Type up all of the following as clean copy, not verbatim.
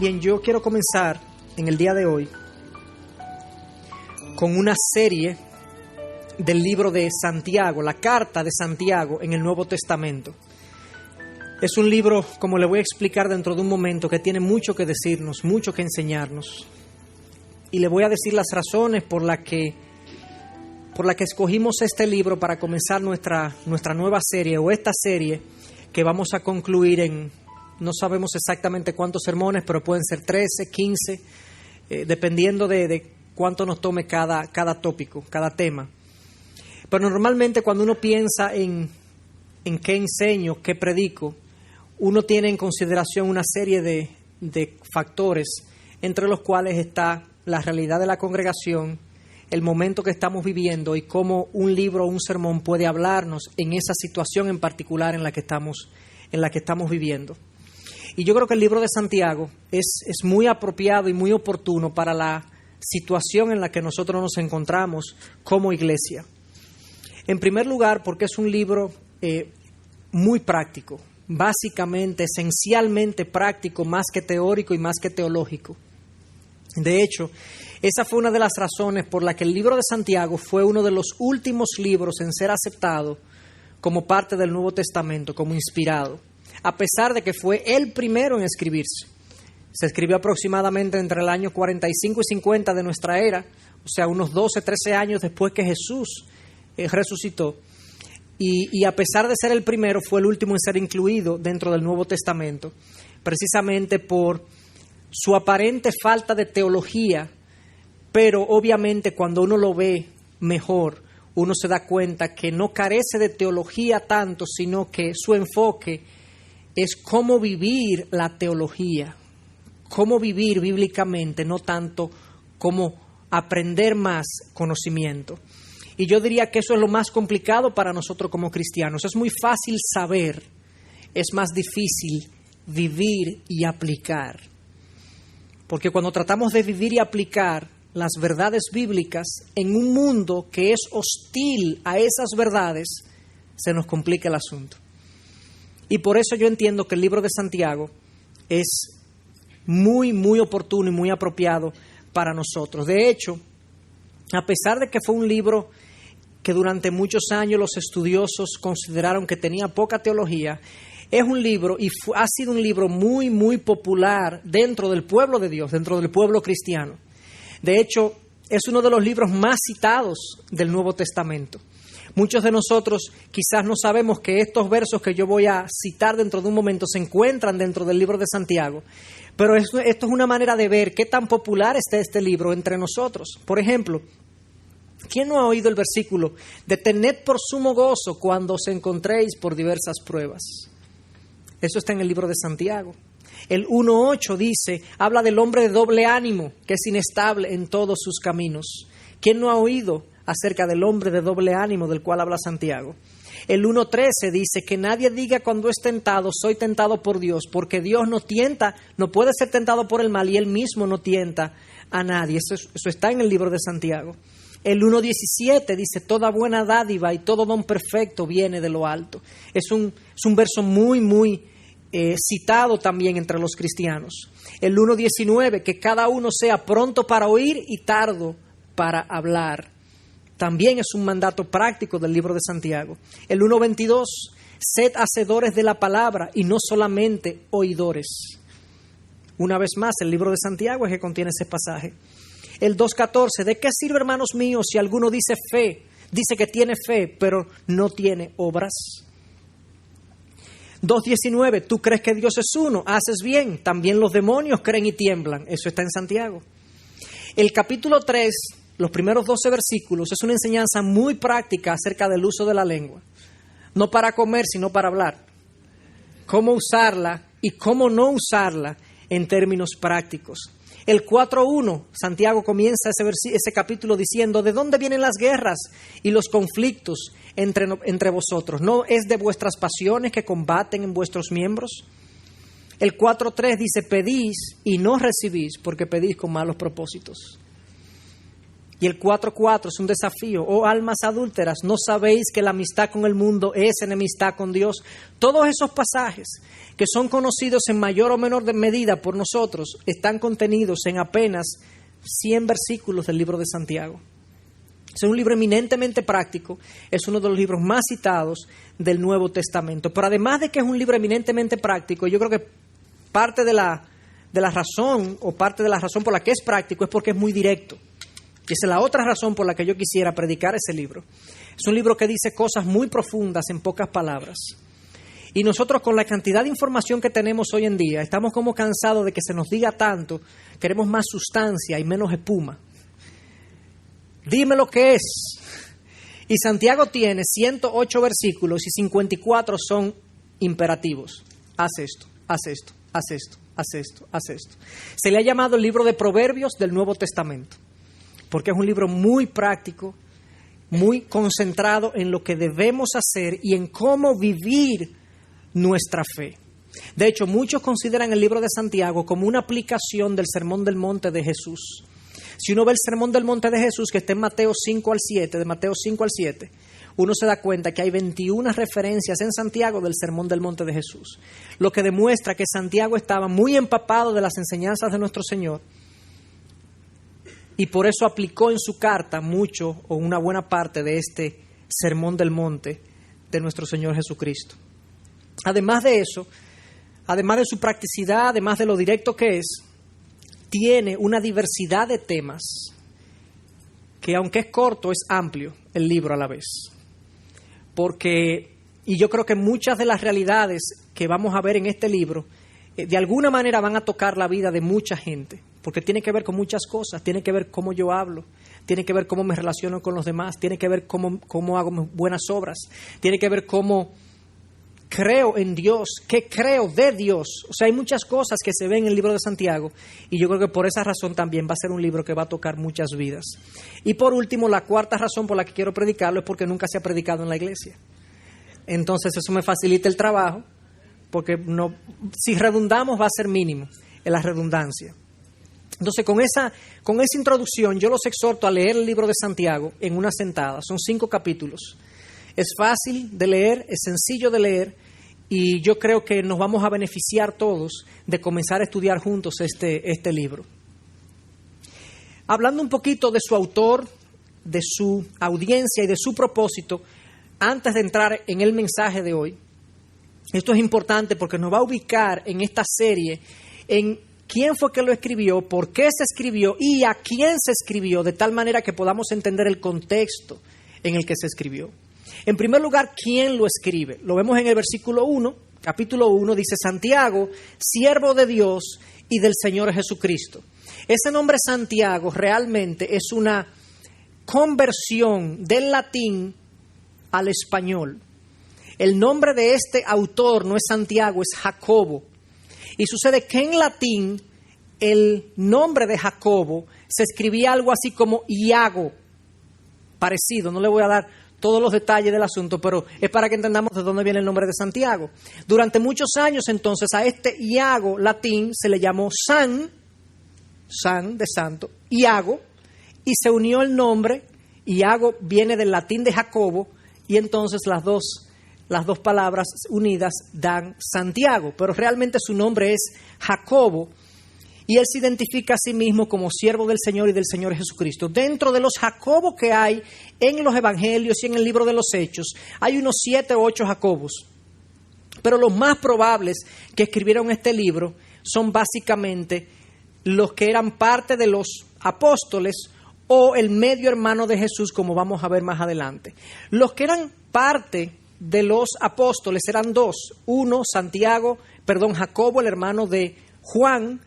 Bien, yo quiero comenzar en el día de hoy con una serie del libro de Santiago, la carta de Santiago en el Nuevo Testamento. Es un libro, como le voy a explicar dentro de un momento, que tiene mucho que decirnos, mucho que enseñarnos. Y le voy a decir las razones por las que escogimos este libro para comenzar nuestra nueva serie, o esta serie que vamos a concluir en, no sabemos exactamente cuántos sermones, pero pueden ser 13, 15, dependiendo de cuánto nos tome cada tópico, cada tema. Pero normalmente cuando uno piensa en qué enseño, qué predico, uno tiene en consideración una serie de factores, entre los cuales está la realidad de la congregación, el momento que estamos viviendo y cómo un libro o un sermón puede hablarnos en esa situación en particular en la que estamos viviendo. Y yo creo que el libro de Santiago es muy apropiado y muy oportuno para la situación en la que nosotros nos encontramos como iglesia. En primer lugar, porque es un libro muy práctico, básicamente, esencialmente práctico, más que teórico y más que teológico. De hecho, esa fue una de las razones por la que el libro de Santiago fue uno de los últimos libros en ser aceptado como parte del Nuevo Testamento, como inspirado, a pesar de que fue el primero en escribirse. Se escribió aproximadamente entre el año 45 y 50 de nuestra era, o sea, unos 12, 13 años después que Jesús resucitó. Y a pesar de ser el primero, fue el último en ser incluido dentro del Nuevo Testamento, precisamente por su aparente falta de teología, pero obviamente cuando uno lo ve mejor, uno se da cuenta que no carece de teología tanto, sino que su enfoque es cómo vivir la teología, cómo vivir bíblicamente, no tanto cómo aprender más conocimiento. Y yo diría que eso es lo más complicado para nosotros como cristianos. Es muy fácil saber, es más difícil vivir y aplicar. Porque cuando tratamos de vivir y aplicar las verdades bíblicas en un mundo que es hostil a esas verdades, se nos complica el asunto. Y por eso yo entiendo que el libro de Santiago es muy, muy oportuno y muy apropiado para nosotros. De hecho, a pesar de que fue un libro que durante muchos años los estudiosos consideraron que tenía poca teología, es un libro y ha sido un libro muy, muy popular dentro del pueblo de Dios, dentro del pueblo cristiano. De hecho, es uno de los libros más citados del Nuevo Testamento. Muchos de nosotros quizás no sabemos que estos versos que yo voy a citar dentro de un momento se encuentran dentro del libro de Santiago, pero esto es una manera de ver qué tan popular está este libro entre nosotros. Por ejemplo, ¿quién no ha oído el versículo de tened por sumo gozo cuando os encontréis por diversas pruebas? Eso está en el libro de Santiago. El 1:8 dice, habla del hombre de doble ánimo, que es inestable en todos sus caminos. ¿Quién no ha oído acerca del hombre de doble ánimo del cual habla Santiago? El 1:13 dice que nadie diga cuando es tentado, soy tentado por Dios, porque Dios no tienta, no puede ser tentado por el mal y Él mismo no tienta a nadie. Eso está en el libro de Santiago. El 1:17 dice, toda buena dádiva y todo don perfecto viene de lo alto. Es un verso muy, muy citado también entre los cristianos. El 1:19, que cada uno sea pronto para oír y tardo para hablar. También es un mandato práctico del libro de Santiago. El 1:22, sed hacedores de la palabra y no solamente oidores. Una vez más, el libro de Santiago es que contiene ese pasaje. El 2:14, ¿de qué sirve, hermanos míos, si alguno dice que tiene fe, pero no tiene obras? 2:19, tú crees que Dios es uno, haces bien, también los demonios creen y tiemblan. Eso está en Santiago. El capítulo 3, los primeros 12 versículos, es una enseñanza muy práctica acerca del uso de la lengua. No para comer, sino para hablar. Cómo usarla y cómo no usarla en términos prácticos. El 4:1, Santiago comienza ese capítulo diciendo, ¿de dónde vienen las guerras y los conflictos entre vosotros? ¿No es de vuestras pasiones que combaten en vuestros miembros? El 4:3 dice, pedís y no recibís porque pedís con malos propósitos. Y el 4:4 es un desafío. Oh almas adúlteras, ¿no sabéis que la amistad con el mundo es enemistad con Dios? Todos esos pasajes que son conocidos en mayor o menor medida por nosotros están contenidos en apenas 100 versículos del libro de Santiago. Es un libro eminentemente práctico, es uno de los libros más citados del Nuevo Testamento. Pero además de que es un libro eminentemente práctico, yo creo que parte de la razón por la que es práctico es porque es muy directo. Y esa es la otra razón por la que yo quisiera predicar ese libro. Es un libro que dice cosas muy profundas en pocas palabras. Y nosotros, con la cantidad de información que tenemos hoy en día, estamos como cansados de que se nos diga tanto, queremos más sustancia y menos espuma. Dime lo que es. Y Santiago tiene 108 versículos y 54 son imperativos. Haz esto, haz esto, haz esto, haz esto, haz esto. Se le ha llamado el libro de Proverbios del Nuevo Testamento, porque es un libro muy práctico, muy concentrado en lo que debemos hacer y en cómo vivir nuestra fe. De hecho, muchos consideran el libro de Santiago como una aplicación del Sermón del Monte de Jesús. Si uno ve el Sermón del Monte de Jesús, que está en Mateo 5 al 7, de Mateo 5 al 7, uno se da cuenta que hay 21 referencias en Santiago del Sermón del Monte de Jesús, lo que demuestra que Santiago estaba muy empapado de las enseñanzas de nuestro Señor y por eso aplicó en su carta mucho o una buena parte de este Sermón del Monte de nuestro Señor Jesucristo. Además de eso, además de su practicidad, además de lo directo que es, tiene una diversidad de temas que, aunque es corto, es amplio el libro a la vez. Y yo creo que muchas de las realidades que vamos a ver en este libro, de alguna manera van a tocar la vida de mucha gente, porque tiene que ver con muchas cosas, tiene que ver cómo yo hablo, tiene que ver cómo me relaciono con los demás, tiene que ver cómo hago buenas obras, tiene que ver cómo creo en Dios, qué creo de Dios. O sea, hay muchas cosas que se ven en el libro de Santiago y yo creo que por esa razón también va a ser un libro que va a tocar muchas vidas. Y por último, la cuarta razón por la que quiero predicarlo es porque nunca se ha predicado en la iglesia. Entonces eso me facilita el trabajo, porque si redundamos va a ser mínimo en la redundancia. Entonces, con esa introducción, yo los exhorto a leer el libro de Santiago en una sentada. Son 5 capítulos. Es fácil de leer, es sencillo de leer, y yo creo que nos vamos a beneficiar todos de comenzar a estudiar juntos este libro. Hablando un poquito de su autor, de su audiencia y de su propósito, antes de entrar en el mensaje de hoy, esto es importante porque nos va a ubicar en esta serie en quién fue que lo escribió, por qué se escribió y a quién se escribió, de tal manera que podamos entender el contexto en el que se escribió. En primer lugar, ¿quién lo escribe? Lo vemos en el versículo 1, capítulo 1, dice: Santiago, siervo de Dios y del Señor Jesucristo. Ese nombre Santiago realmente es una conversión del latín al español. El nombre de este autor no es Santiago, es Jacobo. Y sucede que en latín el nombre de Jacobo se escribía algo así como Iago, parecido. No le voy a dar todos los detalles del asunto, pero es para que entendamos de dónde viene el nombre de Santiago. Durante muchos años, entonces, a este Iago latín se le llamó San de santo, Iago, y se unió el nombre. Iago viene del latín de Jacobo, y entonces las dos palabras unidas dan Santiago, pero realmente su nombre es Jacobo, y él se identifica a sí mismo como siervo del Señor y del Señor Jesucristo. Dentro de los Jacobos que hay en los Evangelios y en el libro de los Hechos, hay unos 7 o 8 Jacobos, pero los más probables que escribieron este libro son básicamente los que eran parte de los apóstoles o el medio hermano de Jesús, como vamos a ver más adelante. Los que eran parte de los apóstoles eran 2. Uno, Jacobo, el hermano de Juan,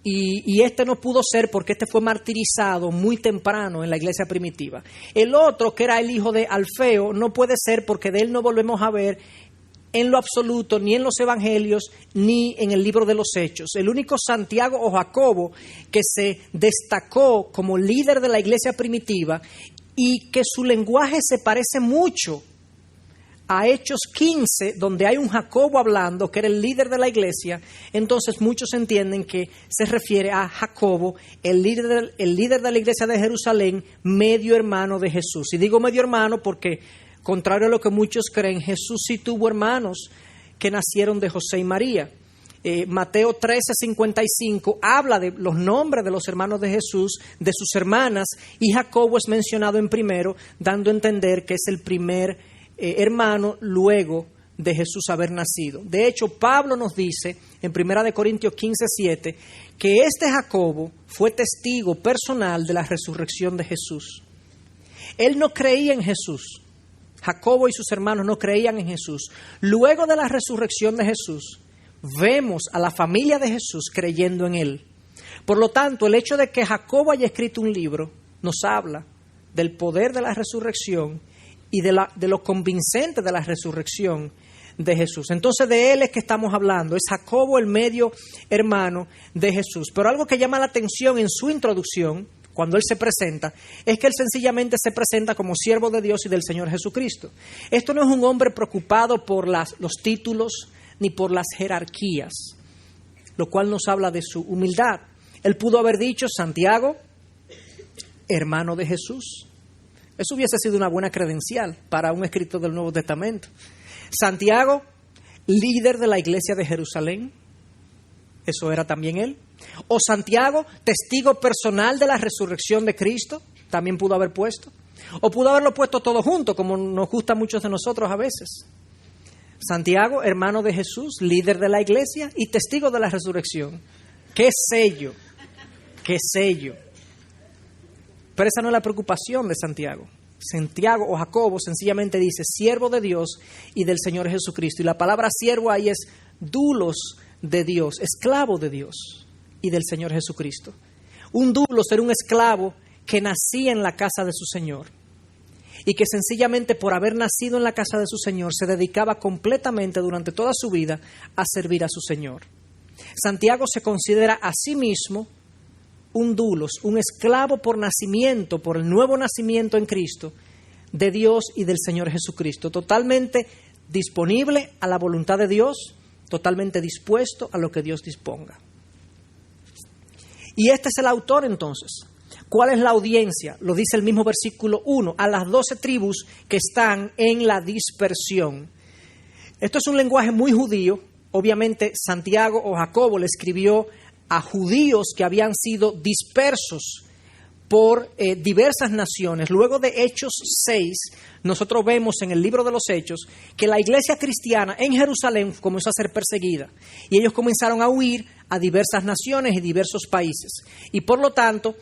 y este no pudo ser porque este fue martirizado muy temprano en la iglesia primitiva. El otro, que era el hijo de Alfeo, no puede ser porque de él no volvemos a ver en lo absoluto, ni en los evangelios, ni en el libro de los Hechos. El único Santiago o Jacobo que se destacó como líder de la iglesia primitiva y que su lenguaje se parece mucho a Hechos 15, donde hay un Jacobo hablando, que era el líder de la iglesia, entonces muchos entienden que se refiere a Jacobo, el líder de la iglesia de Jerusalén, medio hermano de Jesús. Y digo medio hermano porque, contrario a lo que muchos creen, Jesús sí tuvo hermanos que nacieron de José y María. Mateo 13:55 habla de los nombres de los hermanos de Jesús, de sus hermanas, y Jacobo es mencionado en primero, dando a entender que es el primer hermano luego de Jesús haber nacido. De hecho, Pablo nos dice en 1 Corintios 15:7 que este Jacobo fue testigo personal de la resurrección de Jesús. Él no creía en Jesús. Jacobo y sus hermanos no creían en Jesús. Luego de la resurrección de Jesús, vemos a la familia de Jesús creyendo en Él. Por lo tanto, el hecho de que Jacobo haya escrito un libro nos habla del poder de la resurrección y de lo convincente de la resurrección de Jesús. Entonces, de él es que estamos hablando. Es Jacobo, el medio hermano de Jesús. Pero algo que llama la atención en su introducción, cuando él se presenta, es que él sencillamente se presenta como siervo de Dios y del Señor Jesucristo. Esto no es un hombre preocupado por los títulos ni por las jerarquías, lo cual nos habla de su humildad. Él pudo haber dicho Santiago, hermano de Jesús. Eso hubiese sido una buena credencial para un escritor del Nuevo Testamento. Santiago, líder de la iglesia de Jerusalén. Eso era también él. O Santiago, testigo personal de la resurrección de Cristo. También pudo haber puesto. O pudo haberlo puesto todo junto, como nos gusta a muchos de nosotros a veces. Santiago, hermano de Jesús, líder de la iglesia y testigo de la resurrección. ¡Qué sello! ¡Qué sello! Pero esa no es la preocupación de Santiago. Santiago o Jacobo sencillamente dice siervo de Dios y del Señor Jesucristo. Y la palabra siervo ahí es doulos de Dios, esclavo de Dios y del Señor Jesucristo. Un doulos era un esclavo que nacía en la casa de su Señor y que sencillamente por haber nacido en la casa de su Señor se dedicaba completamente durante toda su vida a servir a su Señor. Santiago se considera a sí mismo un doulos, un esclavo por nacimiento, por el nuevo nacimiento en Cristo, de Dios y del Señor Jesucristo, totalmente disponible a la voluntad de Dios, totalmente dispuesto a lo que Dios disponga. Y este es el autor entonces. ¿Cuál es la audiencia? Lo dice el mismo versículo 1, a las 12 tribus que están en la dispersión. Esto es un lenguaje muy judío. Obviamente Santiago o Jacobo le escribió a judíos que habían sido dispersos por diversas naciones. Luego de Hechos 6, nosotros vemos en el libro de los Hechos que la iglesia cristiana en Jerusalén comenzó a ser perseguida y ellos comenzaron a huir a diversas naciones y diversos países. Y por lo tanto,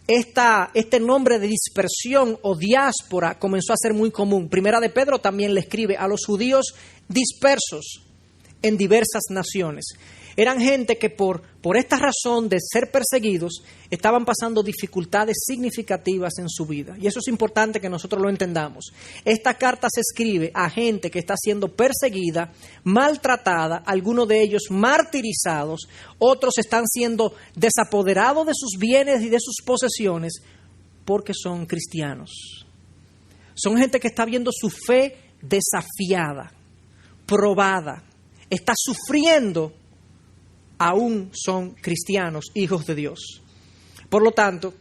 este nombre de dispersión o diáspora comenzó a ser muy común. Primera de Pedro también le escribe a los judíos dispersos en diversas naciones. Eran gente que por esta razón de ser perseguidos estaban pasando dificultades significativas en su vida. Y eso es importante que nosotros lo entendamos. Esta carta se escribe a gente que está siendo perseguida, maltratada, algunos de ellos martirizados, otros están siendo desapoderados de sus bienes y de sus posesiones porque son cristianos. Son gente que está viendo su fe desafiada, probada, está sufriendo. Aún son cristianos, hijos de Dios. Por lo tanto,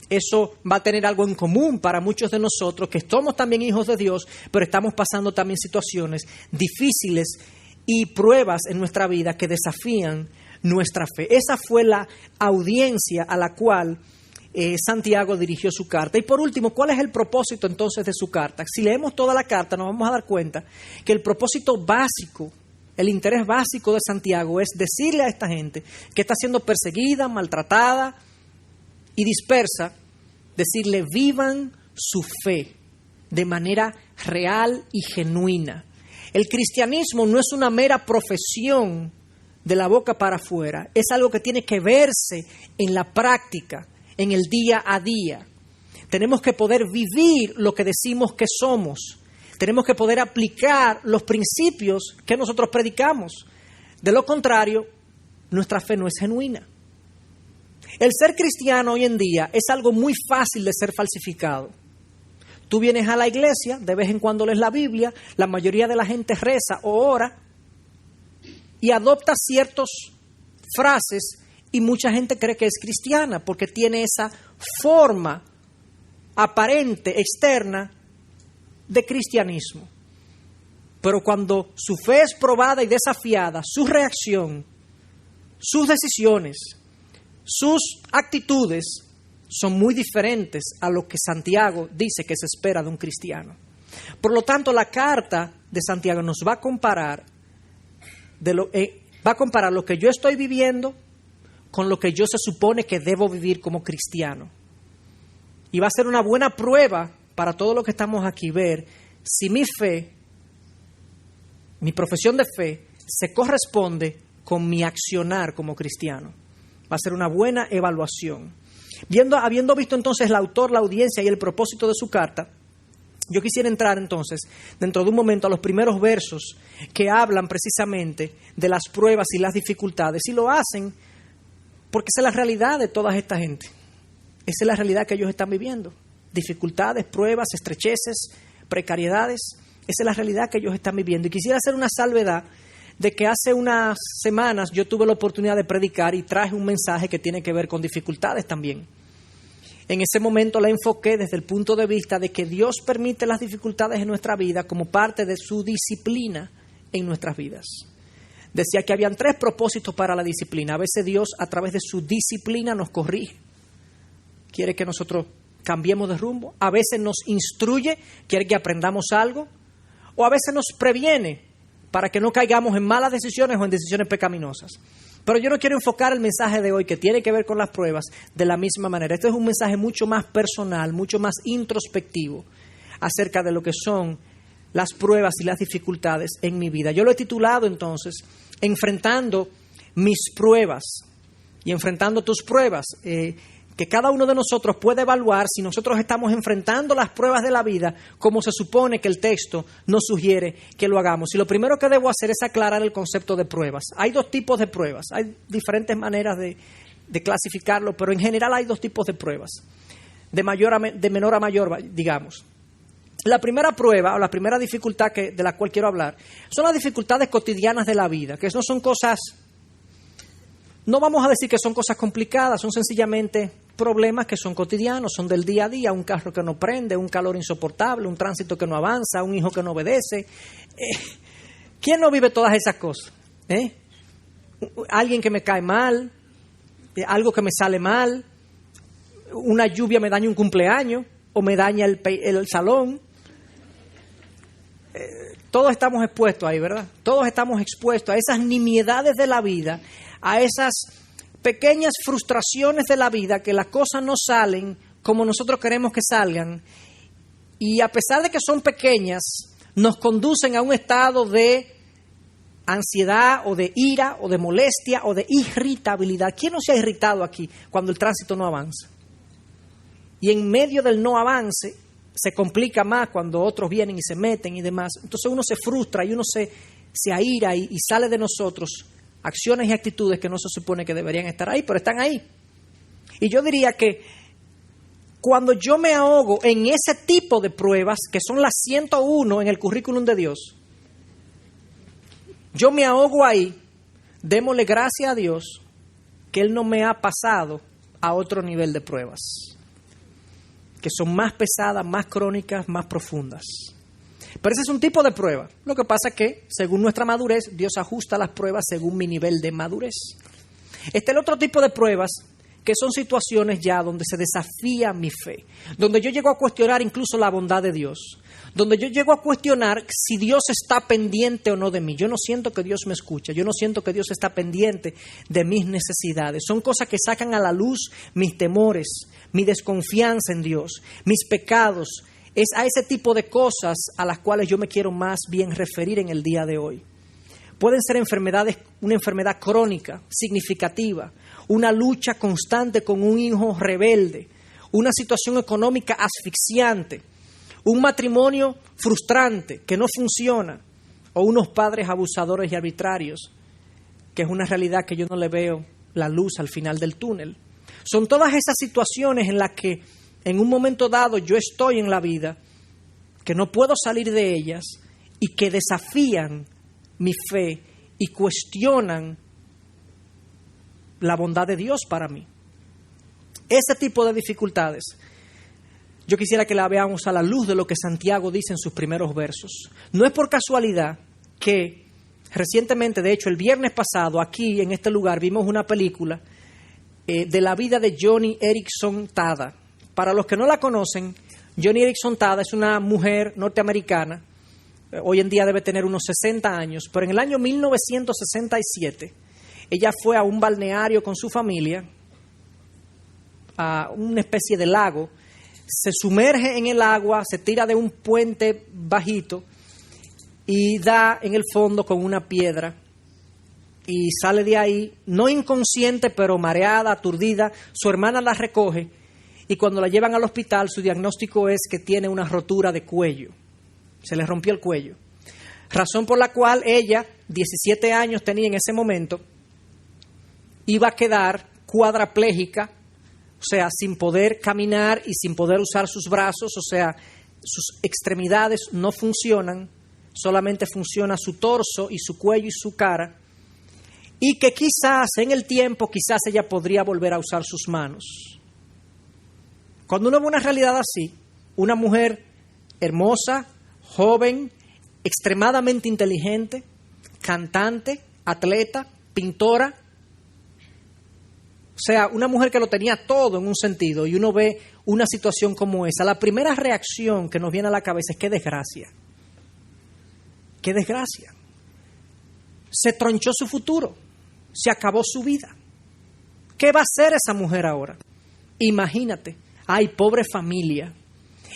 eso va a tener algo en común para muchos de nosotros, que somos también hijos de Dios, pero estamos pasando también situaciones difíciles y pruebas en nuestra vida que desafían nuestra fe. Esa fue la audiencia a la cual Santiago dirigió su carta. Y por último, ¿cuál es el propósito entonces de su carta? Si leemos toda la carta, nos vamos a dar cuenta que el propósito básico, el interés básico de Santiago es decirle a esta gente que está siendo perseguida, maltratada y dispersa, decirle vivan su fe de manera real y genuina. El cristianismo no es una mera profesión de la boca para afuera, es algo que tiene que verse en la práctica, en el día a día. Tenemos que poder vivir lo que decimos que somos. Tenemos que poder aplicar los principios que nosotros predicamos. De lo contrario, nuestra fe no es genuina. El ser cristiano hoy en día es algo muy fácil de ser falsificado. Tú vienes a la iglesia, de vez en cuando lees la Biblia, la mayoría de la gente reza o ora y adopta ciertas frases y mucha gente cree que es cristiana porque tiene esa forma aparente, externa de cristianismo. Pero cuando su fe es probada y desafiada, su reacción, sus decisiones, sus actitudes son muy diferentes a lo que Santiago dice que se espera de un cristiano. Por lo tanto, la carta de Santiago nos va a comparar lo que yo estoy viviendo con lo que yo se supone que debo vivir como cristiano. Y va a ser una buena prueba para todos los que estamos aquí ver si mi fe, mi profesión de fe, se corresponde con mi accionar como cristiano. Va a ser una buena evaluación. Habiendo visto entonces el autor, la audiencia y el propósito de su carta, yo quisiera entrar entonces, dentro de un momento, a los primeros versos que hablan precisamente de las pruebas y las dificultades. Y lo hacen porque esa es la realidad de toda esta gente. Esa es la realidad que ellos están viviendo. Dificultades, pruebas, estrecheces, precariedades. Esa es la realidad que ellos están viviendo. Y quisiera hacer una salvedad de que hace unas semanas yo tuve la oportunidad de predicar y traje un mensaje que tiene que ver con dificultades también. En ese momento la enfoqué desde el punto de vista de que Dios permite las dificultades en nuestra vida como parte de su disciplina en nuestras vidas. Decía que habían 3 propósitos para la disciplina. A veces Dios, a través de su disciplina, nos corrige. Quiere que nosotros cambiemos de rumbo. A veces nos instruye, quiere que aprendamos algo. O a veces nos previene para que no caigamos en malas decisiones o en decisiones pecaminosas. Pero yo no quiero enfocar el mensaje de hoy, que tiene que ver con las pruebas, de la misma manera. Este es un mensaje mucho más personal, mucho más introspectivo acerca de lo que son las pruebas y las dificultades en mi vida. Yo lo he titulado entonces, Enfrentando mis pruebas y enfrentando tus pruebas, que cada uno de nosotros puede evaluar si nosotros estamos enfrentando las pruebas de la vida como se supone que el texto nos sugiere que lo hagamos. Y lo primero que debo hacer es aclarar el concepto de pruebas. Hay 2 tipos de pruebas, hay diferentes maneras de clasificarlo, pero en general hay 2 tipos de pruebas, de menor a mayor, digamos. La primera prueba o la primera dificultad de la cual quiero hablar son las dificultades cotidianas de la vida, que no son cosas, no vamos a decir que son cosas complicadas, son sencillamente problemas que son cotidianos, son del día a día, un carro que no prende, un calor insoportable, un tránsito que no avanza, un hijo que no obedece. ¿Quién no vive todas esas cosas? Alguien que me cae mal, algo que me sale mal, una lluvia me daña un cumpleaños o me daña el salón. Todos estamos expuestos ahí, ¿verdad? Todos estamos expuestos a esas nimiedades de la vida, a esas pequeñas frustraciones de la vida, que las cosas no salen como nosotros queremos que salgan, y a pesar de que son pequeñas, nos conducen a un estado de ansiedad o de ira o de molestia o de irritabilidad. ¿Quién no se ha irritado aquí cuando el tránsito no avanza? Y en medio del no avance se complica más cuando otros vienen y se meten y demás. Entonces uno se frustra y uno se aira y sale de nosotros acciones y actitudes que no se supone que deberían estar ahí, pero están ahí. Y yo diría que cuando yo me ahogo en ese tipo de pruebas, que son las 101 en el currículum de Dios, yo me ahogo ahí, démosle gracias a Dios que Él no me ha pasado a otro nivel de pruebas, que son más pesadas, más crónicas, más profundas. Pero ese es un tipo de prueba. Lo que pasa es que, según nuestra madurez, Dios ajusta las pruebas según mi nivel de madurez. Este es el otro tipo de pruebas, que son situaciones ya donde se desafía mi fe, donde yo llego a cuestionar incluso la bondad de Dios, donde yo llego a cuestionar si Dios está pendiente o no de mí. Yo no siento que Dios me escucha, yo no siento que Dios está pendiente de mis necesidades. Son cosas que sacan a la luz mis temores, mi desconfianza en Dios, mis pecados. Es a ese tipo de cosas a las cuales yo me quiero más bien referir en el día de hoy. Pueden ser enfermedades, una enfermedad crónica, significativa, una lucha constante con un hijo rebelde, una situación económica asfixiante, un matrimonio frustrante que no funciona, o unos padres abusadores y arbitrarios, que es una realidad que yo no le veo la luz al final del túnel. Son todas esas situaciones en las que en un momento dado yo estoy en la vida que no puedo salir de ellas y que desafían mi fe y cuestionan la bondad de Dios para mí. Ese tipo de dificultades, yo quisiera que la veamos a la luz de lo que Santiago dice en sus primeros versos. No es por casualidad que recientemente, de hecho el viernes pasado, aquí en este lugar vimos una película de la vida de Joni Eareckson Tada. Para los que no la conocen, Joni Eareckson Tada es una mujer norteamericana, hoy en día debe tener unos 60 años, pero en el año 1967 ella fue a un balneario con su familia, a una especie de lago, se sumerge en el agua, se tira de un puente bajito y da en el fondo con una piedra y sale de ahí, no inconsciente, pero mareada, aturdida. Su hermana la recoge y cuando la llevan al hospital su diagnóstico es que tiene una rotura de cuello, se le rompió el cuello. Razón por la cual ella, 17 años tenía en ese momento, iba a quedar cuadraplégica, o sea, sin poder caminar y sin poder usar sus brazos, o sea, sus extremidades no funcionan, solamente funciona su torso y su cuello y su cara, y que quizás en el tiempo, quizás ella podría volver a usar sus manos. Cuando uno ve una realidad así, una mujer hermosa, joven, extremadamente inteligente, cantante, atleta, pintora, o sea, una mujer que lo tenía todo en un sentido, y uno ve una situación como esa, la primera reacción que nos viene a la cabeza es qué desgracia. ¡Qué desgracia! Se tronchó su futuro, se acabó su vida. ¿Qué va a hacer esa mujer ahora? Imagínate, ¡ay, pobre familia!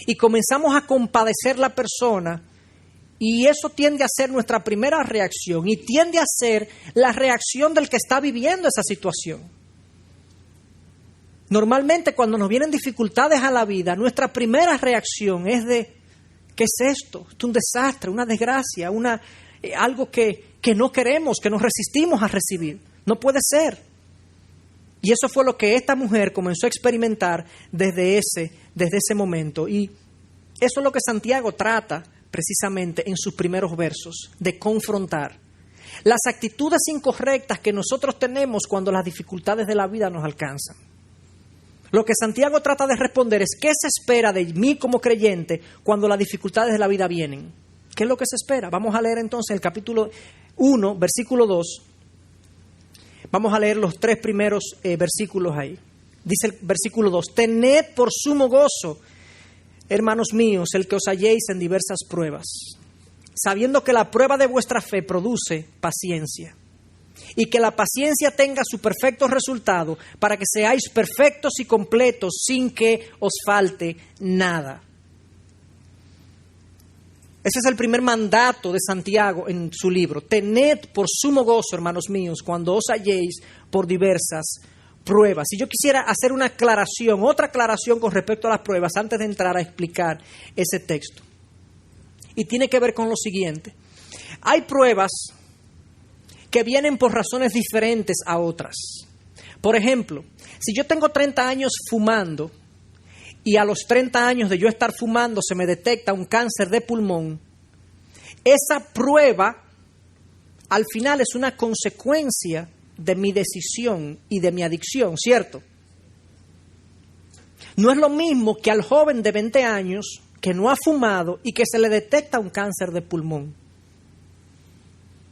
Y comenzamos a compadecer la persona, y eso tiende a ser nuestra primera reacción, y tiende a ser la reacción del que está viviendo esa situación. Normalmente cuando nos vienen dificultades a la vida, nuestra primera reacción es de, ¿qué es esto? Esto es un desastre, una desgracia, algo que no queremos, que nos resistimos a recibir. No puede ser. Y eso fue lo que esta mujer comenzó a experimentar desde ese momento. Y eso es lo que Santiago trata precisamente en sus primeros versos, de confrontar las actitudes incorrectas que nosotros tenemos cuando las dificultades de la vida nos alcanzan. Lo que Santiago trata de responder es, ¿qué se espera de mí como creyente cuando las dificultades de la vida vienen? ¿Qué es lo que se espera? Vamos a leer entonces el capítulo 1, versículo 2. Vamos a leer los 3 primeros versículos ahí. Dice el versículo 2, tened por sumo gozo, hermanos míos, el que os halléis en diversas pruebas, sabiendo que la prueba de vuestra fe produce paciencia. Y que la paciencia tenga su perfecto resultado, para que seáis perfectos y completos sin que os falte nada. Ese es el primer mandato de Santiago en su libro. Tened por sumo gozo, hermanos míos, cuando os halléis por diversas pruebas. Y yo quisiera hacer una aclaración, otra aclaración con respecto a las pruebas, antes de entrar a explicar ese texto. Y tiene que ver con lo siguiente. Hay pruebas que vienen por razones diferentes a otras. Por ejemplo, si yo tengo 30 años fumando y a los 30 años de yo estar fumando se me detecta un cáncer de pulmón, esa prueba al final es una consecuencia de mi decisión y de mi adicción, ¿cierto? No es lo mismo que al joven de 20 años que no ha fumado y que se le detecta un cáncer de pulmón.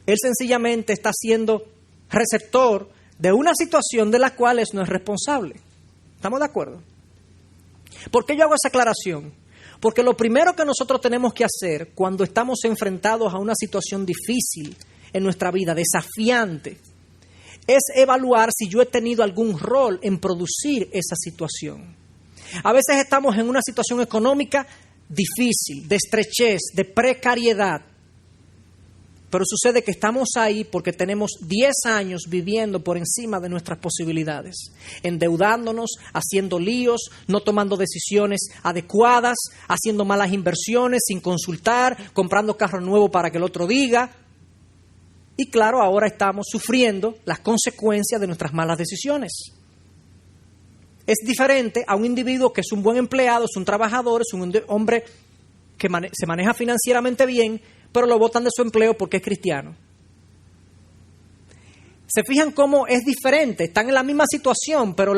Él sencillamente está siendo receptor de una situación de la cual no es responsable. ¿Estamos de acuerdo? ¿Por qué yo hago esa aclaración? Porque lo primero que nosotros tenemos que hacer cuando estamos enfrentados a una situación difícil en nuestra vida, desafiante, es evaluar si yo he tenido algún rol en producir esa situación. A veces estamos en una situación económica difícil, de estrechez, de precariedad. Pero sucede que estamos ahí porque tenemos 10 años viviendo por encima de nuestras posibilidades, endeudándonos, haciendo líos, no tomando decisiones adecuadas, haciendo malas inversiones sin consultar, comprando carro nuevo para que el otro diga. Y claro, ahora estamos sufriendo las consecuencias de nuestras malas decisiones. Es diferente a un individuo que es un buen empleado, es un trabajador, es un hombre que se maneja financieramente bien, pero lo botan de su empleo porque es cristiano. ¿Se fijan cómo es diferente? Están en la misma situación, pero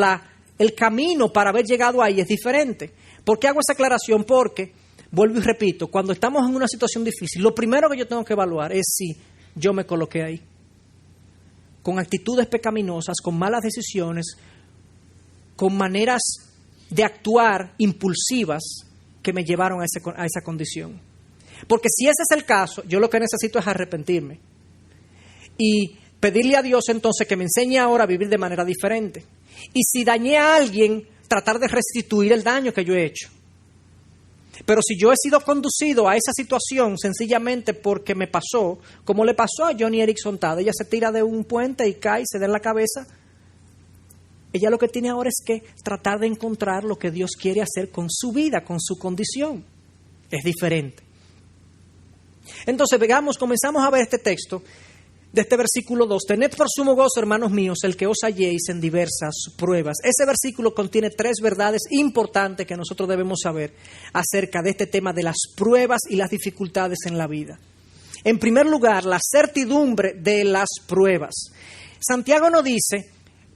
el camino para haber llegado ahí es diferente. ¿Por qué hago esa aclaración? Porque, vuelvo y repito, cuando estamos en una situación difícil, lo primero que yo tengo que evaluar es si yo me coloqué ahí. Con actitudes pecaminosas, con malas decisiones, con maneras de actuar impulsivas que me llevaron a esa condición. Porque si ese es el caso, yo lo que necesito es arrepentirme. Y pedirle a Dios entonces que me enseñe ahora a vivir de manera diferente. Y si dañé a alguien, tratar de restituir el daño que yo he hecho. Pero si yo he sido conducido a esa situación sencillamente porque me pasó, como le pasó a Joni Eareckson Tada, ella se tira de un puente y cae, se da en la cabeza. Ella lo que tiene ahora es que tratar de encontrar lo que Dios quiere hacer con su vida, con su condición. Es diferente. Entonces, comenzamos a ver este texto de este versículo 2. Tened por sumo gozo, hermanos míos, el que os halléis en diversas pruebas. Ese versículo contiene 3 verdades importantes que nosotros debemos saber acerca de este tema de las pruebas y las dificultades en la vida. En primer lugar, la certidumbre de las pruebas. Santiago no dice,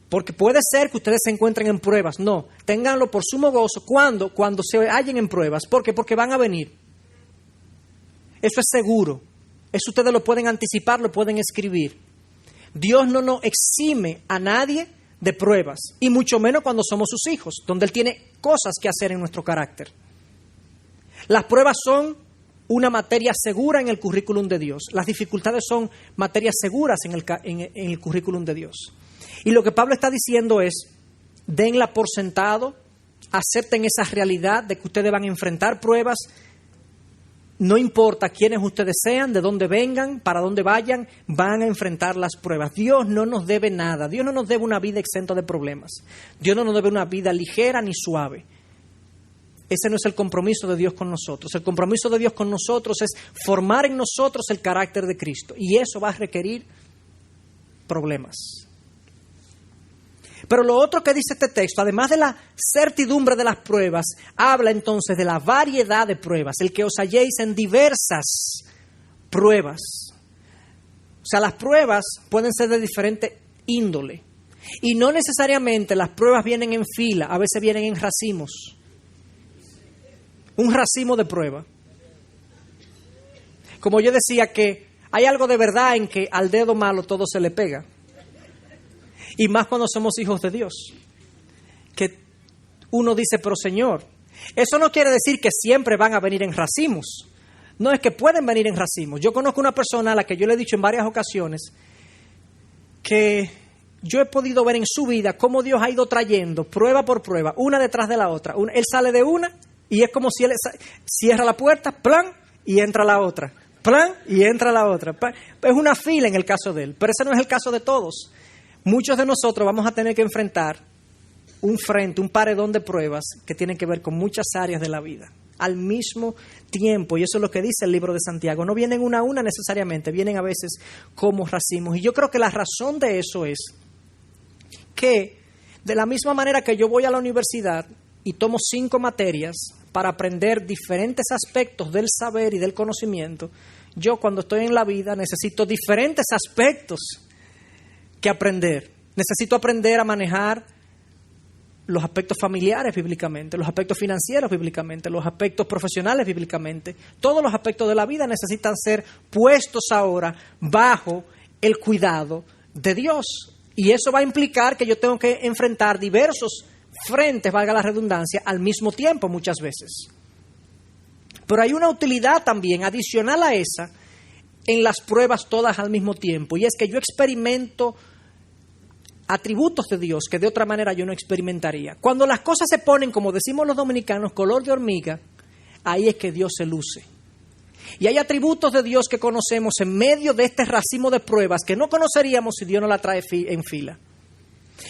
porque puede ser que ustedes se encuentren en pruebas. No, ténganlo por sumo gozo. ¿Cuándo? Cuando se hallen en pruebas. ¿Por qué? Porque van a venir. Eso es seguro. Eso ustedes lo pueden anticipar, lo pueden escribir. Dios no nos exime a nadie de pruebas, y mucho menos cuando somos sus hijos, donde Él tiene cosas que hacer en nuestro carácter. Las pruebas son una materia segura en el currículum de Dios. Las dificultades son materias seguras en el currículum de Dios. Y lo que Pablo está diciendo es, denla por sentado, acepten esa realidad de que ustedes van a enfrentar pruebas. No importa quiénes ustedes sean, de dónde vengan, para dónde vayan, van a enfrentar las pruebas. Dios no nos debe nada. Dios no nos debe una vida exenta de problemas. Dios no nos debe una vida ligera ni suave. Ese no es el compromiso de Dios con nosotros. El compromiso de Dios con nosotros es formar en nosotros el carácter de Cristo. Y eso va a requerir problemas. Pero lo otro que dice este texto, además de la certidumbre de las pruebas, habla entonces de la variedad de pruebas, el que os halléis en diversas pruebas. O sea, las pruebas pueden ser de diferente índole. Y no necesariamente las pruebas vienen en fila, a veces vienen en racimos. Un racimo de prueba. Como yo decía que hay algo de verdad en que al dedo malo todo se le pega. Y más cuando somos hijos de Dios. Que uno dice, pero Señor, eso no quiere decir que siempre van a venir en racimos. No, es que pueden venir en racimos. Yo conozco una persona a la que yo le he dicho en varias ocasiones que yo he podido ver en su vida cómo Dios ha ido trayendo prueba por prueba, una detrás de la otra. Él sale de una y es como si él cierra la puerta, plan, y entra la otra. Plan, y entra la otra. Es una fila en el caso de él, pero ese no es el caso de todos. Muchos de nosotros vamos a tener que enfrentar un paredón de pruebas que tienen que ver con muchas áreas de la vida al mismo tiempo. Y eso es lo que dice el libro de Santiago. No vienen una a una necesariamente, vienen a veces como racimos. Y yo creo que la razón de eso es que de la misma manera que yo voy a la universidad y tomo 5 materias para aprender diferentes aspectos del saber y del conocimiento, yo cuando estoy en la vida necesito diferentes aspectos que aprender. Necesito aprender a manejar los aspectos familiares bíblicamente, los aspectos financieros bíblicamente, los aspectos profesionales bíblicamente. Todos los aspectos de la vida necesitan ser puestos ahora bajo el cuidado de Dios. Y eso va a implicar que yo tengo que enfrentar diversos frentes, valga la redundancia, al mismo tiempo muchas veces. Pero hay una utilidad también adicional a esa en las pruebas todas al mismo tiempo, y es que yo experimento atributos de Dios que de otra manera yo no experimentaría. Cuando las cosas se ponen, como decimos los dominicanos, color de hormiga, ahí es que Dios se luce. Y hay atributos de Dios que conocemos en medio de este racimo de pruebas que no conoceríamos si Dios no la trae en fila.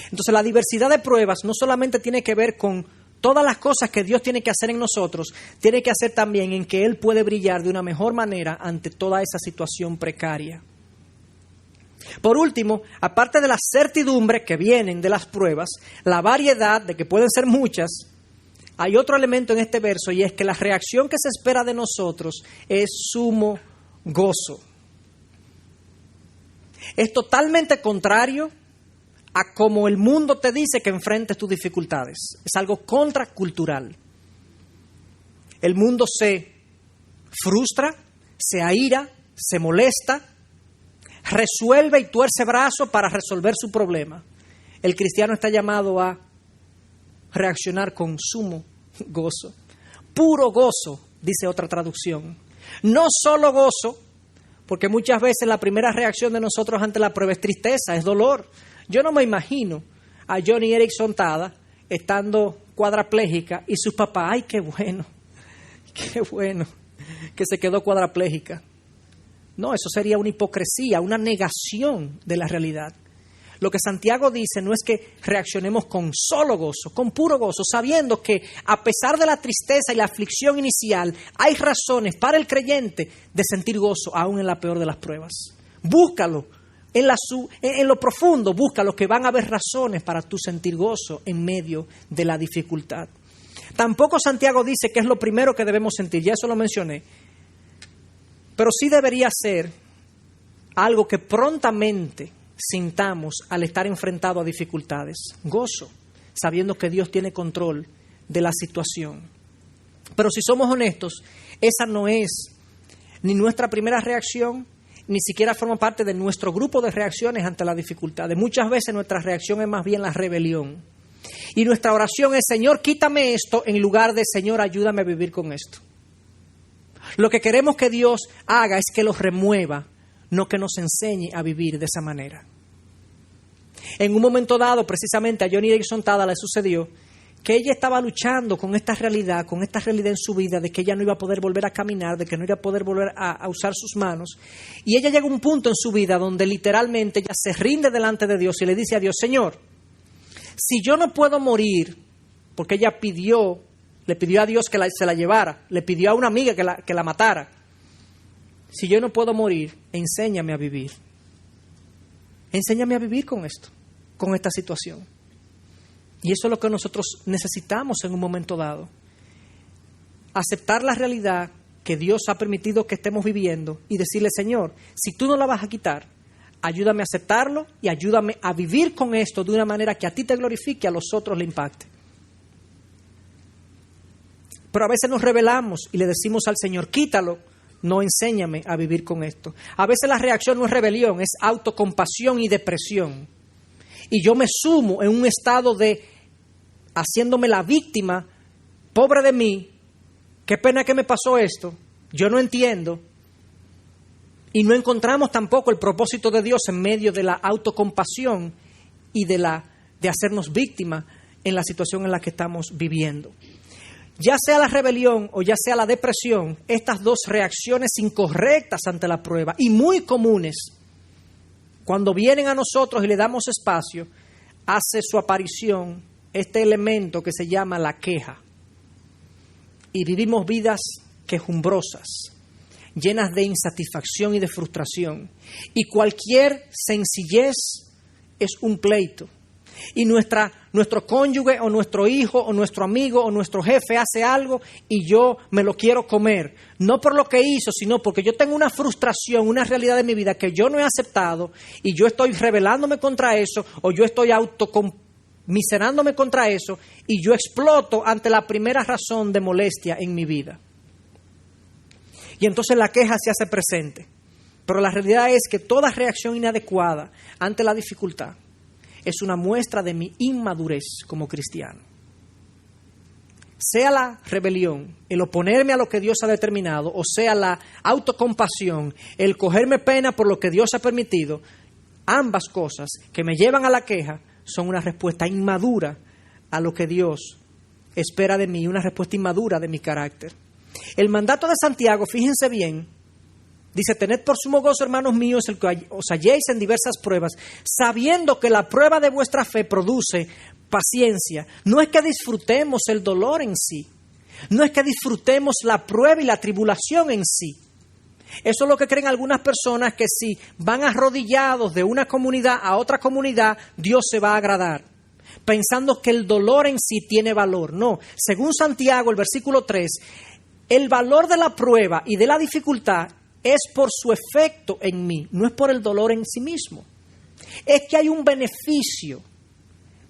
Entonces la diversidad de pruebas no solamente tiene que ver con todas las cosas que Dios tiene que hacer en nosotros, tiene que hacer también en que Él puede brillar de una mejor manera ante toda esa situación precaria. Por último, aparte de la certidumbre que vienen de las pruebas, la variedad, de que pueden ser muchas, hay otro elemento en este verso, y es que la reacción que se espera de nosotros es sumo gozo. Es totalmente contrario a como el mundo te dice que enfrentes tus dificultades. Es algo contracultural. El mundo se frustra, se aira, se molesta, resuelve y tuerce brazo para resolver su problema. El cristiano está llamado a reaccionar con sumo gozo. Puro gozo, dice otra traducción. No solo gozo, porque muchas veces la primera reacción de nosotros ante la prueba es tristeza, es dolor. Yo no me imagino a Joni Eareckson Tada estando cuadraplégica y sus papás, ¡ay, qué bueno que se quedó cuadraplégica! No, eso sería una hipocresía, una negación de la realidad. Lo que Santiago dice no es que reaccionemos con solo gozo, con puro gozo, sabiendo que a pesar de la tristeza y la aflicción inicial, hay razones para el creyente de sentir gozo aún en la peor de las pruebas. Búscalo en lo profundo, búscalo, que van a haber razones para tú sentir gozo en medio de la dificultad. Tampoco Santiago dice que es lo primero que debemos sentir, ya eso lo mencioné, pero sí debería ser algo que prontamente sintamos al estar enfrentado a dificultades. Gozo, sabiendo que Dios tiene control de la situación. Pero si somos honestos, esa no es ni nuestra primera reacción, ni siquiera forma parte de nuestro grupo de reacciones ante la dificultad. Muchas veces nuestra reacción es más bien la rebelión. Y nuestra oración es: Señor, quítame esto, en lugar de Señor, ayúdame a vivir con esto. Lo que queremos que Dios haga es que los remueva, no que nos enseñe a vivir de esa manera. En un momento dado, precisamente a Joni Eareckson Tada le sucedió que ella estaba luchando con esta realidad en su vida, de que ella no iba a poder volver a caminar, de que no iba a poder volver a usar sus manos. Y ella llega a un punto en su vida donde literalmente ella se rinde delante de Dios y le dice a Dios: Señor, si yo no puedo morir, porque ella le pidió a Dios que se la llevara, le pidió a una amiga que la matara. Si yo no puedo morir, enséñame a vivir. Enséñame a vivir con esto, con esta situación. Y eso es lo que nosotros necesitamos en un momento dado. Aceptar la realidad que Dios ha permitido que estemos viviendo y decirle: Señor, si tú no la vas a quitar, ayúdame a aceptarlo y ayúdame a vivir con esto de una manera que a ti te glorifique y a los otros le impacte. Pero a veces nos rebelamos y le decimos al Señor: quítalo, no, enséñame a vivir con esto. A veces la reacción no es rebelión, es autocompasión y depresión. Y yo me sumo en un estado de haciéndome la víctima, pobre de mí, qué pena que me pasó esto, yo no entiendo. Y no encontramos tampoco el propósito de Dios en medio de la autocompasión y de hacernos víctimas en la situación en la que estamos viviendo. Ya sea la rebelión o ya sea la depresión, estas dos reacciones incorrectas ante la prueba y muy comunes, cuando vienen a nosotros y le damos espacio, hace su aparición este elemento que se llama la queja. Y vivimos vidas quejumbrosas, llenas de insatisfacción y de frustración. Y cualquier sencillez es un pleito. Y nuestro cónyuge o nuestro hijo o nuestro amigo o nuestro jefe hace algo y yo me lo quiero comer. No por lo que hizo, sino porque yo tengo una frustración, una realidad de mi vida que yo no he aceptado y yo estoy rebelándome contra eso, o yo estoy autocomiserándome contra eso y yo exploto ante la primera razón de molestia en mi vida. Y entonces la queja se hace presente. Pero la realidad es que toda reacción inadecuada ante la dificultad es una muestra de mi inmadurez como cristiano. Sea la rebelión, el oponerme a lo que Dios ha determinado, o sea la autocompasión, el cogerme pena por lo que Dios ha permitido, ambas cosas que me llevan a la queja son una respuesta inmadura a lo que Dios espera de mí, una respuesta inmadura de mi carácter. El mandato de Santiago, fíjense bien, dice: tened por sumo gozo, hermanos míos, el que os halléis en diversas pruebas, sabiendo que la prueba de vuestra fe produce paciencia. No es que disfrutemos el dolor en sí, no es que disfrutemos la prueba y la tribulación en sí. Eso es lo que creen algunas personas, que si van arrodillados de una comunidad a otra comunidad, Dios se va a agradar. pensando que el dolor en sí tiene valor. No, según Santiago, el versículo 3, el valor de la prueba y de la dificultad es por su efecto en mí, no es por el dolor en sí mismo. Es que hay un beneficio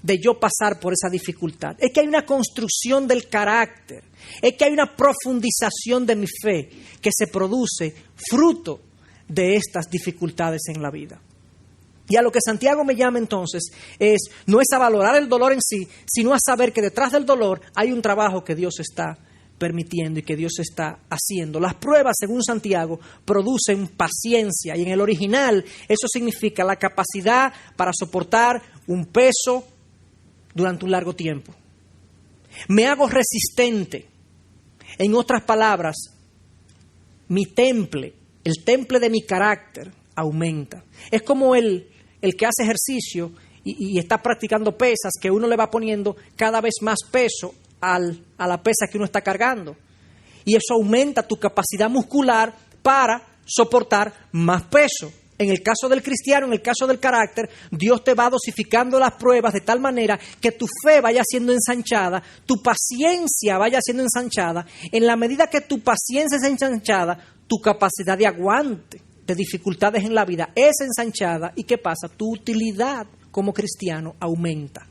de yo pasar por esa dificultad. Es que hay una construcción del carácter. Es que hay una profundización de mi fe que se produce fruto de estas dificultades en la vida. Y a lo que Santiago me llama entonces no es a valorar el dolor en sí, sino a saber que detrás del dolor hay un trabajo que Dios está permitiendo y que Dios está haciendo. Las pruebas, según Santiago, producen paciencia, y en el original eso significa la capacidad para soportar un peso durante un largo tiempo. Me hago resistente. En otras palabras, mi temple, el temple de mi carácter aumenta. Es como el que hace ejercicio y está practicando pesas, que uno le va poniendo cada vez más peso a la pesa que uno está cargando. Y eso aumenta tu capacidad muscular para soportar más peso. En el caso del cristiano, en el caso del carácter, Dios te va dosificando las pruebas de tal manera que tu fe vaya siendo ensanchada, tu paciencia vaya siendo ensanchada. En la medida que tu paciencia es ensanchada, tu capacidad de aguante de dificultades en la vida es ensanchada. ¿Y qué pasa? Tu utilidad como cristiano aumenta.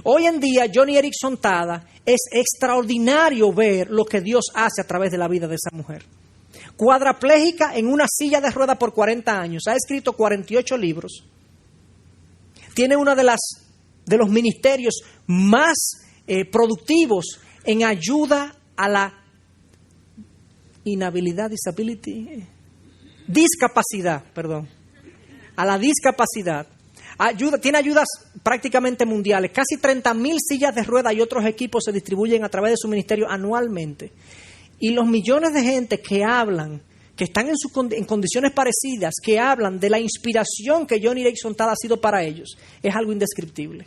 Hoy en día, Joni Eareckson Tada, es extraordinario ver lo que Dios hace a través de la vida de esa mujer. Cuadraplégica en una silla de ruedas por 40 años, ha escrito 48 libros, tiene uno de los ministerios más productivos en ayuda a la a la discapacidad. Tiene ayudas prácticamente mundiales. Casi 30,000 sillas de ruedas y otros equipos se distribuyen a través de su ministerio anualmente. Y los millones de gente que hablan, que están en condiciones parecidas, que hablan de la inspiración que Joni Eareckson Tada ha sido para ellos, es algo indescriptible.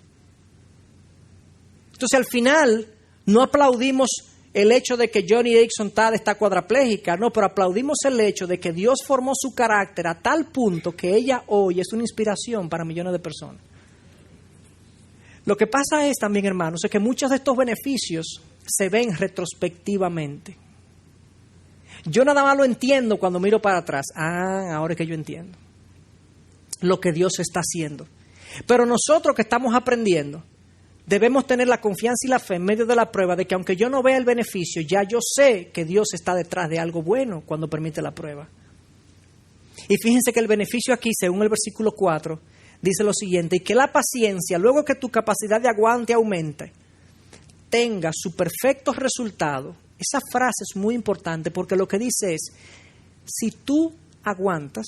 Entonces, al final, no aplaudimos el hecho de que Joni Eareckson Tada está cuadraplégica, no, pero aplaudimos el hecho de que Dios formó su carácter a tal punto que ella hoy es una inspiración para millones de personas. Lo que pasa es también, hermanos, es que muchos de estos beneficios se ven retrospectivamente. Yo nada más lo entiendo cuando miro para atrás. Ahora es que yo entiendo lo que Dios está haciendo. Pero nosotros que estamos aprendiendo, debemos tener la confianza y la fe en medio de la prueba de que aunque yo no vea el beneficio, ya yo sé que Dios está detrás de algo bueno cuando permite la prueba. Y fíjense que el beneficio aquí, según el versículo 4, dice lo siguiente: y que la paciencia, luego que tu capacidad de aguante aumente, tenga su perfecto resultado. Esa frase es muy importante porque lo que dice es, si tú aguantas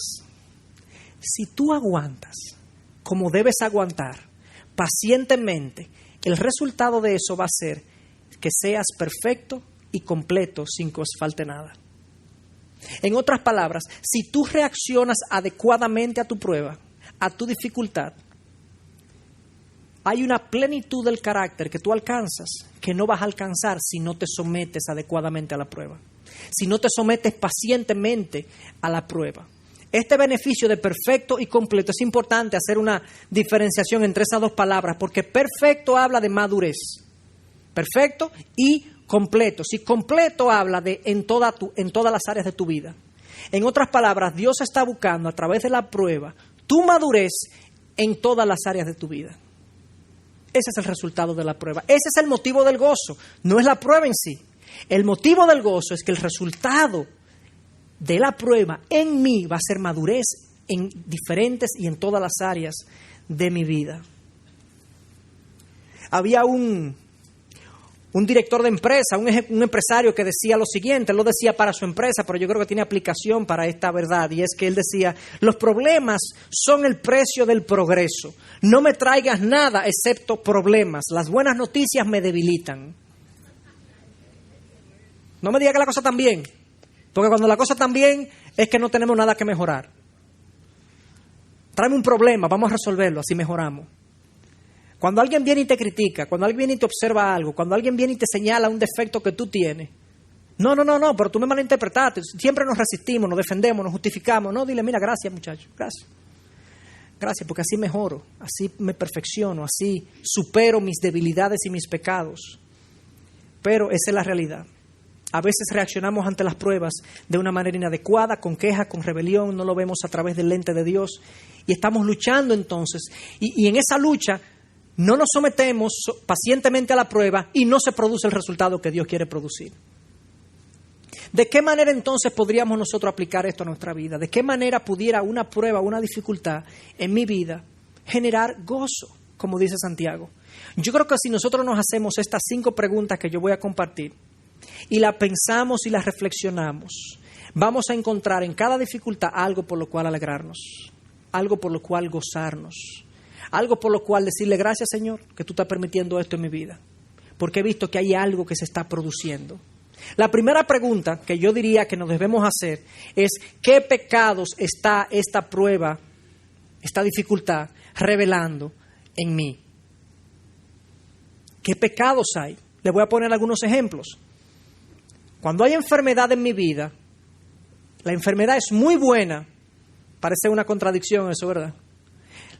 como debes aguantar, pacientemente, el resultado de eso va a ser que seas perfecto y completo sin que os falte nada. En otras palabras, si tú reaccionas adecuadamente a tu prueba, a tu dificultad, hay una plenitud del carácter que tú alcanzas que no vas a alcanzar si no te sometes adecuadamente a la prueba, si no te sometes pacientemente a la prueba. Este beneficio de perfecto y completo, es importante hacer una diferenciación entre esas dos palabras, porque perfecto habla de madurez, perfecto y completo. Si completo habla de en todas las áreas de tu vida. En otras palabras, Dios está buscando a través de la prueba tu madurez en todas las áreas de tu vida. Ese es el resultado de la prueba. Ese es el motivo del gozo. No es la prueba en sí. El motivo del gozo es que el resultado de la prueba en mí va a ser madurez en diferentes y en todas las áreas de mi vida. Había un director de empresa, un empresario que decía lo siguiente. Él lo decía para su empresa, pero yo creo que tiene aplicación para esta verdad, y es que él decía: los problemas son el precio del progreso. No me traigas nada excepto problemas. Las buenas noticias me debilitan. No me diga que la cosa está bien, porque cuando la cosa está bien es que no tenemos nada que mejorar. Tráeme un problema, vamos a resolverlo, así mejoramos. Cuando alguien viene y te critica, cuando alguien viene y te observa algo, cuando alguien viene y te señala un defecto que tú tienes, no, pero tú me malinterpretaste. Siempre nos resistimos, nos defendemos, nos justificamos. No, dile, mira, gracias muchacho, gracias. Gracias, porque así mejoro, así me perfecciono, así supero mis debilidades y mis pecados. Pero esa es la realidad. A veces reaccionamos ante las pruebas de una manera inadecuada, con queja, con rebelión, no lo vemos a través del lente de Dios y estamos luchando entonces. Y en esa lucha no nos sometemos pacientemente a la prueba y no se produce el resultado que Dios quiere producir. ¿De qué manera entonces podríamos nosotros aplicar esto a nuestra vida? ¿De qué manera pudiera una prueba, una dificultad en mi vida generar gozo, como dice Santiago? Yo creo que si nosotros nos hacemos estas 5 preguntas que yo voy a compartir y las pensamos y las reflexionamos, vamos a encontrar en cada dificultad algo por lo cual alegrarnos, algo por lo cual gozarnos, algo por lo cual decirle gracias, Señor, que tú estás permitiendo esto en mi vida, porque he visto que hay algo que se está produciendo. La primera pregunta que yo diría que nos debemos hacer es: ¿qué pecados está esta prueba, esta dificultad revelando en mí? ¿Qué pecados hay? Les voy a poner algunos ejemplos. Cuando hay enfermedad en mi vida, la enfermedad es muy buena. Parece una contradicción eso, ¿verdad?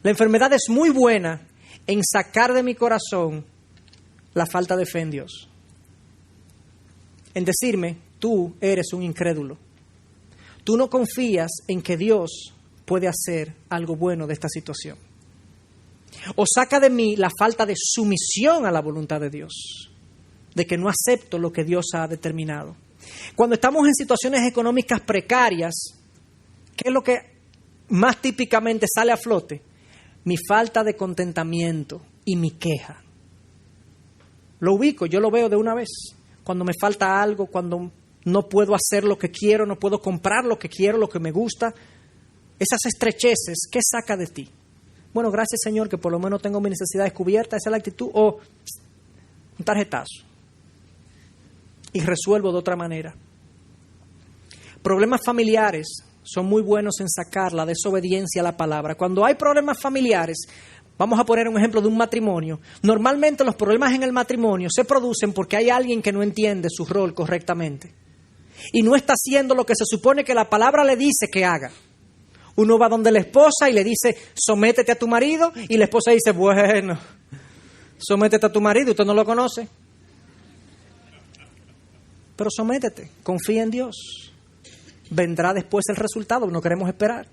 La enfermedad es muy buena en sacar de mi corazón la falta de fe en Dios. En decirme, tú eres un incrédulo. Tú no confías en que Dios puede hacer algo bueno de esta situación. O saca de mí la falta de sumisión a la voluntad de Dios, de que no acepto lo que Dios ha determinado. Cuando estamos en situaciones económicas precarias, ¿qué es lo que más típicamente sale a flote? Mi falta de contentamiento y mi queja. Lo ubico, yo lo veo de una vez. Cuando me falta algo, cuando no puedo hacer lo que quiero, no puedo comprar lo que quiero, lo que me gusta, esas estrecheces, ¿qué saca de ti? Bueno, gracias, Señor, que por lo menos tengo mis necesidades cubiertas, esa es la actitud, o un tarjetazo y resuelvo de otra manera. Problemas familiares son muy buenos en sacar la desobediencia a la palabra. Cuando hay problemas familiares, vamos a poner un ejemplo de un matrimonio. Normalmente los problemas en el matrimonio se producen porque hay alguien que no entiende su rol correctamente y no está haciendo lo que se supone que la palabra le dice que haga. Uno va donde la esposa y le dice, sométete a tu marido, y la esposa dice, bueno, sométete a tu marido, usted no lo conoce. Pero sométete, confía en Dios. Vendrá después el resultado, no queremos esperar.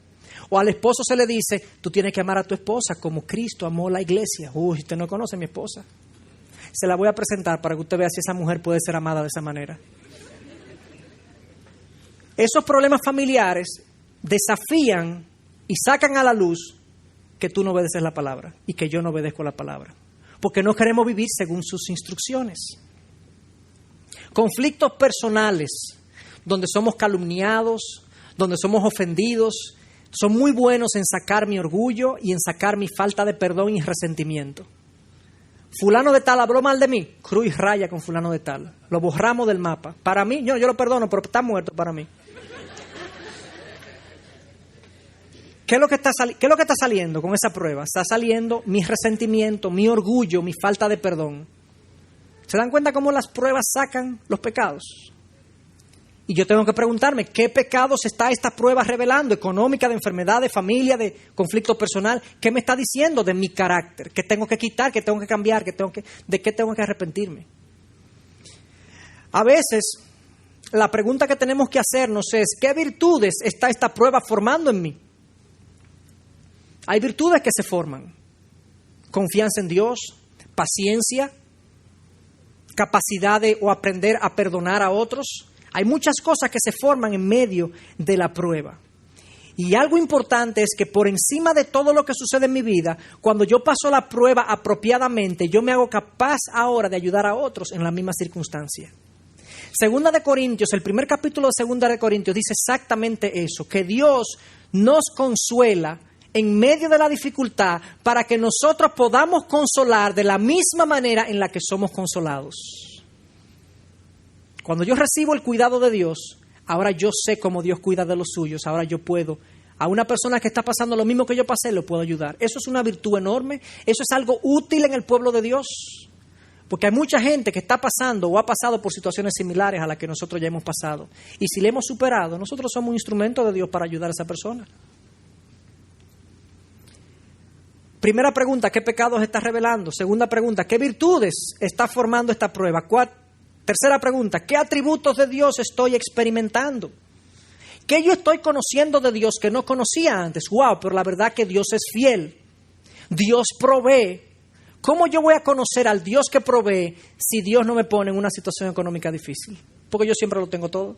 O al esposo se le dice, tú tienes que amar a tu esposa como Cristo amó la iglesia. Uy, usted no conoce a mi esposa. Se la voy a presentar para que usted vea si esa mujer puede ser amada de esa manera. Esos problemas familiares desafían y sacan a la luz que tú no obedeces la palabra y que yo no obedezco la palabra, porque no queremos vivir según sus instrucciones. Conflictos personales, donde somos calumniados, donde somos ofendidos, son muy buenos en sacar mi orgullo y en sacar mi falta de perdón y resentimiento. Fulano de tal habló mal de mí, cruz y raya con fulano de tal, lo borramos del mapa. Para mí, yo lo perdono, pero está muerto para mí. ¿Qué es lo que está saliendo con esa prueba? Está saliendo mi resentimiento, mi orgullo, mi falta de perdón. ¿Se dan cuenta cómo las pruebas sacan los pecados? Y yo tengo que preguntarme, ¿qué pecados está esta prueba revelando? Económica, de enfermedad, de familia, de conflicto personal. ¿Qué me está diciendo de mi carácter? ¿Qué tengo que quitar? ¿Qué tengo que cambiar? ¿De qué tengo que arrepentirme? A veces, la pregunta que tenemos que hacernos es, ¿qué virtudes está esta prueba formando en mí? Hay virtudes que se forman. Confianza en Dios, paciencia, capacidad de o aprender a perdonar a otros. Hay muchas cosas que se forman en medio de la prueba. Y algo importante es que por encima de todo lo que sucede en mi vida, cuando yo paso la prueba apropiadamente, yo me hago capaz ahora de ayudar a otros en la misma circunstancia. Segunda de Corintios, el primer capítulo de Segunda de Corintios dice exactamente eso, que Dios nos consuela en medio de la dificultad para que nosotros podamos consolar de la misma manera en la que somos consolados. Cuando yo recibo el cuidado de Dios, ahora yo sé cómo Dios cuida de los suyos, ahora yo puedo, a una persona que está pasando lo mismo que yo pasé, lo puedo ayudar. Eso es una virtud enorme, eso es algo útil en el pueblo de Dios, porque hay mucha gente que está pasando o ha pasado por situaciones similares a las que nosotros ya hemos pasado. Y si le hemos superado, nosotros somos un instrumento de Dios para ayudar a esa persona. Primera pregunta, ¿qué pecados está revelando? Segunda pregunta, ¿qué virtudes está formando esta prueba? Tercera pregunta, ¿qué atributos de Dios estoy experimentando? ¿Qué yo estoy conociendo de Dios que no conocía antes? ¡Wow! Pero la verdad que Dios es fiel. Dios provee. ¿Cómo yo voy a conocer al Dios que provee si Dios no me pone en una situación económica difícil? Porque yo siempre lo tengo todo.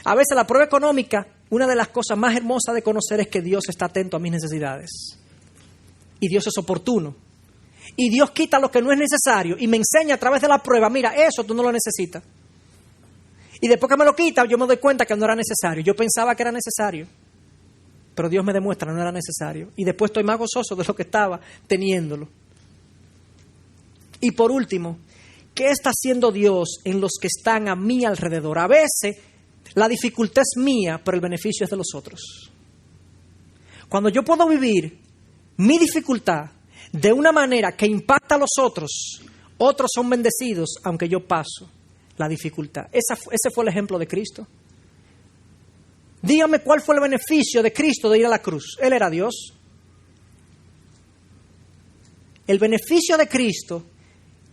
A veces la prueba económica, una de las cosas más hermosas de conocer es que Dios está atento a mis necesidades. Y Dios es oportuno. Y Dios quita lo que no es necesario y me enseña a través de la prueba, mira, eso tú no lo necesitas. Y después que me lo quita, yo me doy cuenta que no era necesario. Yo pensaba que era necesario, pero Dios me demuestra que no era necesario. Y después estoy más gozoso de lo que estaba teniéndolo. Y por último, ¿qué está haciendo Dios en los que están a mi alrededor? A veces la dificultad es mía, pero el beneficio es de los otros. Cuando yo puedo vivir mi dificultad de una manera que impacta a los otros, otros son bendecidos aunque yo paso la dificultad. Ese fue el ejemplo de Cristo. Dígame cuál fue el beneficio de Cristo de ir a la cruz. Él era Dios. El beneficio de Cristo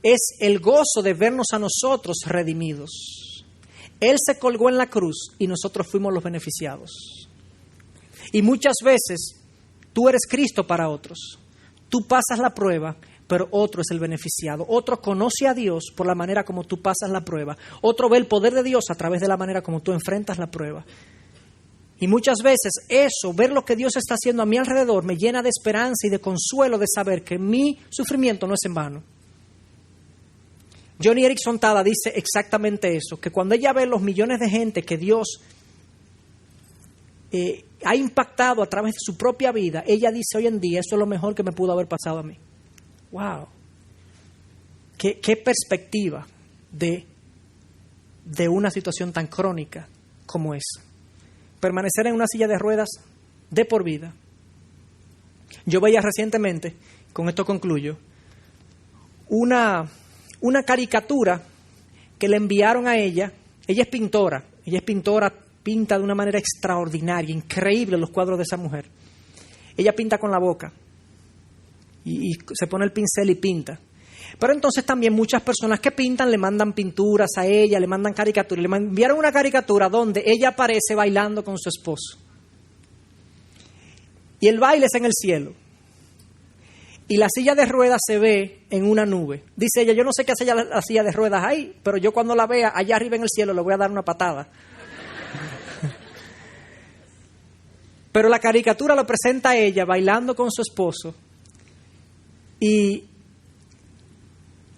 es el gozo de vernos a nosotros redimidos. Él se colgó en la cruz y nosotros fuimos los beneficiados. Y muchas veces tú eres Cristo para otros. Tú pasas la prueba, pero otro es el beneficiado. Otro conoce a Dios por la manera como tú pasas la prueba. Otro ve el poder de Dios a través de la manera como tú enfrentas la prueba. Y muchas veces eso, ver lo que Dios está haciendo a mi alrededor, me llena de esperanza y de consuelo de saber que mi sufrimiento no es en vano. Joni Eareckson Tada dice exactamente eso, que cuando ella ve los millones de gente que Dios ha impactado a través de su propia vida, ella dice hoy en día, eso es lo mejor que me pudo haber pasado a mí. ¡Wow! ¡Qué perspectiva de una situación tan crónica como esa! Permanecer en una silla de ruedas de por vida. Yo veía recientemente, con esto concluyo, una caricatura que le enviaron a ella. Ella es pintora, pinta de una manera extraordinaria, increíble los cuadros de esa mujer. Ella pinta con la boca y se pone el pincel y pinta. Pero entonces también muchas personas que pintan le mandan pinturas a ella, le mandan caricaturas. Le enviaron una caricatura donde ella aparece bailando con su esposo. Y el baile es en el cielo. Y la silla de ruedas se ve en una nube. Dice ella, yo no sé qué hace la silla de ruedas ahí, pero yo cuando la vea allá arriba en el cielo le voy a dar una patada. Pero la caricatura lo presenta a ella bailando con su esposo. Y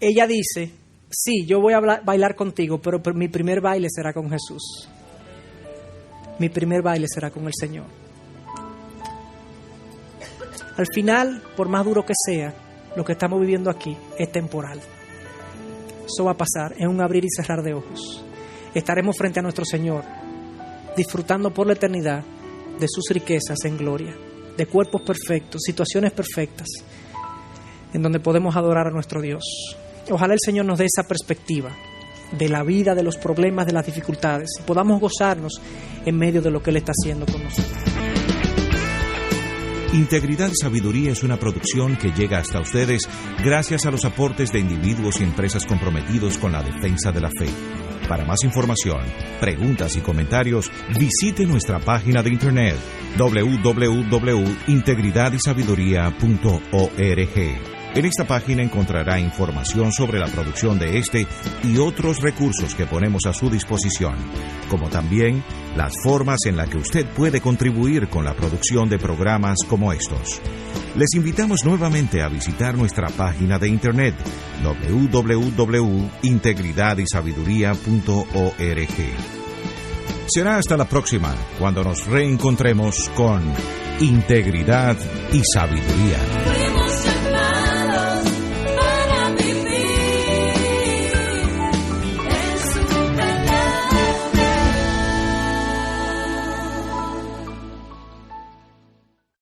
ella dice, sí, yo voy a bailar contigo, pero mi primer baile será con Jesús. Mi primer baile será con el Señor. Al final, por más duro que sea, lo que estamos viviendo aquí es temporal. Eso va a pasar en un abrir y cerrar de ojos. Estaremos frente a nuestro Señor, disfrutando por la eternidad de sus riquezas en gloria, de cuerpos perfectos, situaciones perfectas, en donde podemos adorar a nuestro Dios. Ojalá el Señor nos dé esa perspectiva de la vida, de los problemas, de las dificultades, y podamos gozarnos en medio de lo que Él está haciendo con nosotros. Integridad y Sabiduría es una producción que llega hasta ustedes gracias a los aportes de individuos y empresas comprometidos con la defensa de la fe. Para más información, preguntas y comentarios, visite nuestra página de internet www.integridadysabiduría.org. En esta página encontrará información sobre la producción de este y otros recursos que ponemos a su disposición, como también las formas en las que usted puede contribuir con la producción de programas como estos. Les invitamos nuevamente a visitar nuestra página de internet www.integridadysabiduría.org. Será hasta la próxima, cuando nos reencontremos con Integridad y Sabiduría.